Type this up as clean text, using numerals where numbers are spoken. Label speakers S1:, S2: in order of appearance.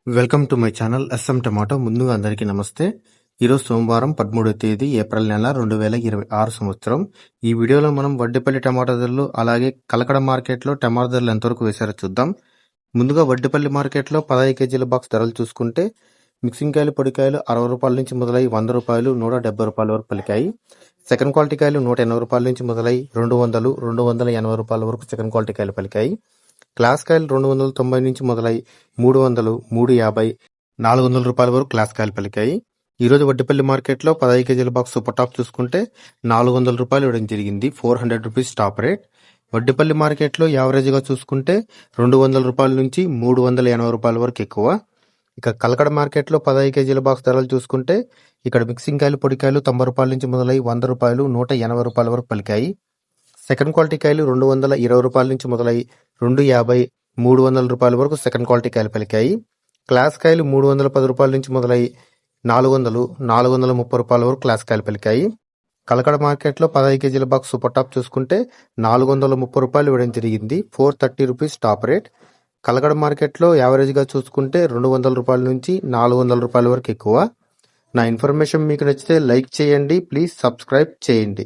S1: Welcome to my channel S M tomato. ముందుగా అందరికీ నమస్తే. ఈరోజు సోమవారం 13వ తేదీ ఏప్రిల్ నెల 2026 సంవత్సరం. ఈ వీడియోలో మనం వడ్డిపల్లి టమాటా ధరలు అలాగే కలకడ మార్కెట్లో టమాటా ధరలు ఎంతవరకు వేశారో చూద్దాం. ముందుగా వడ్డిపల్లి మార్కెట్లో 15 కేజీల బాక్స్ ధరలు చూసుకుంటే మిక్సింగ్ కాయలు పొడికాయలు 60 రూపాయల నుంచి మొదలై 100 రూపాయలు 170 రూపాయల వరకు పలికాయి. సెకండ్ క్వాలిటీ కాయలు 180 రూపాయల నుంచి మొదలై 200 280 రూపాయల వరకు సెకండ్ క్వాలిటీ కాయలు పలికాయి. క్లాస్ కాయలు 290 నుంచి మొదలై 300 350 400 రూపాయల వరకు క్లాస్ కాయలు పలికాయి. ఈరోజు వడ్డిపల్లి మార్కెట్లో 15 కేజీల బాక్స్ సూపర్ టాప్ చూసుకుంటే 400 రూపాయలు ఇవ్వడం జరిగింది. 400 రూపీస్ టాప్ రేట్. వడ్డిపల్లి మార్కెట్లో యావరేజ్గా చూసుకుంటే 200 రూపాయల నుంచి 380 రూపాయల వరకు ఎక్కువ. ఇక కలకడ మార్కెట్లో 15 కేజీల బాక్స్ ధరలు చూసుకుంటే ఇక్కడ మిక్సింగ్ కాయలు పొడికాయలు 90 రూపాయల నుంచి మొదలై 100 రూపాయలు 180 రూపాయల వరకు పలికాయి. సెకండ్ క్వాలిటీ కాయలు 220 రూపాయల నుంచి మొదలై 250 300 రూపాయల వరకు సెకండ్ క్వాలిటీ కాయలు పలికాయి. క్లాస్ కాయలు 310 రూపాయల నుంచి మొదలై 400 430 రూపాయల వరకు క్లాస్ కాయలు పలికాయి. కలకడ మార్కెట్లో 15 కేజీల బాక్స్ సూపర్ టాప్ చూసుకుంటే 430 రూపాయలు ఇవ్వడం జరిగింది. 430 రూపీస్ టాప్ రేట్. కలకడ మార్కెట్లో యావరేజ్గా చూసుకుంటే 200 రూపాయల నుంచి 400 రూపాయల వరకు ఎక్కువ. నా ఇన్ఫర్మేషన్ మీకు నచ్చితే లైక్ చేయండి. ప్లీజ్ సబ్స్క్రైబ్ చేయండి.